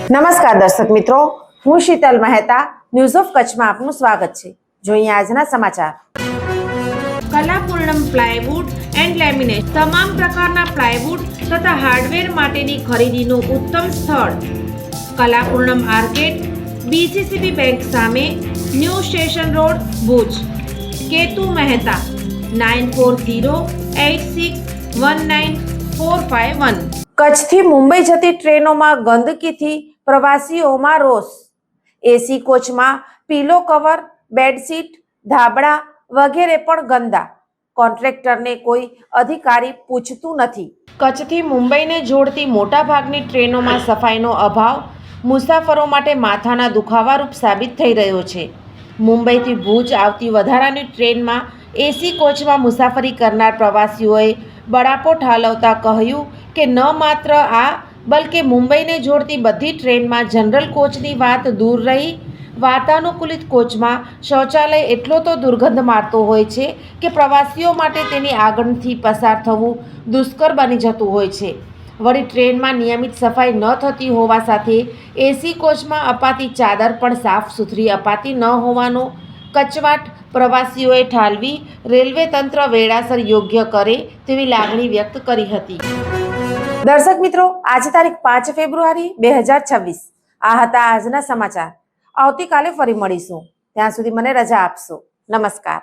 નમસ્કાર દર્શક મિત્રો, હું શીતલ મહેતા ન્યૂઝ ઓફ કચ્છમાં આપનું સ્વાગત છે। જોઈએ આજના સમાચાર। કલાપૂર્ણમ પ્લાયવુડ એન્ડ લેમિનેટ તમામ પ્રકારના પ્લાયવુડ તથા હાર્ડવેર માટેની ખરીદીનું ઉત્તમ સ્થળ કલાપૂર્ણમ આર્કેડ, બીસીસીબી બેંક સામે, new station road, Bhuj. Ketu Mehta 9408619451। કચ્છથી મુંબઈ જતી ટ્રેનોમાં ગંદકીથી પ્રવાસીઓમાં રોષ। એસી કોચમાં પીલો કવર, બેડશીટ, ધાબળા વગેરે પણ ગંદા। કોન્ટ્રાક્ટરને કોઈ અધિકારી પૂછતું નથી। કચ્છથી મુંબઈને જોડતી મોટાભાગની ટ્રેનોમાં સફાઈનો અભાવ મુસાફરો માટે માથાના દુખાવારૂપ સાબિત થઈ રહ્યો છે। મુંબઈથી ભુજ આવતી વધારાની ટ્રેનમાં એસી કોચમાં મુસાફરી કરનાર પ્રવાસીઓએ બળાપો ઠાલવતા કહ્યું કે ન માત્ર આ બલકે મુંબઈને જોડતી બધી ટ્રેનમાં જનરલ કોચની વાત દૂર રહી, વાતાનુકૂલિત કોચમાં શૌચાલય એટલો તો દુર્ગંધ મારતો હોય છે કે પ્રવાસીઓ માટે તેની આગળથી પસાર થવું દુષ્કર બની જતું હોય છે। વળી ટ્રેનમાં નિયમિત સફાઈ ન થતી હોવા સાથે એસી કોચમાં અપાતી ચાદર પણ સાફ સુથરી અપાતી ન હોવાનો કચવાટ પ્રવાસીઓએ ઠાલવી રેલવે તંત્ર વેળાસર યોગ્ય કરે તેવી લાગણી વ્યક્ત કરી હતી। દર્શક મિત્રો, આજે તારીખ 5 ફેબ્રુઆરી 2026 આ હતા આજના સમાચાર। આવતીકાલે ફરી મળીશું, ત્યાં સુધી મને રજા આપશો। નમસ્કાર।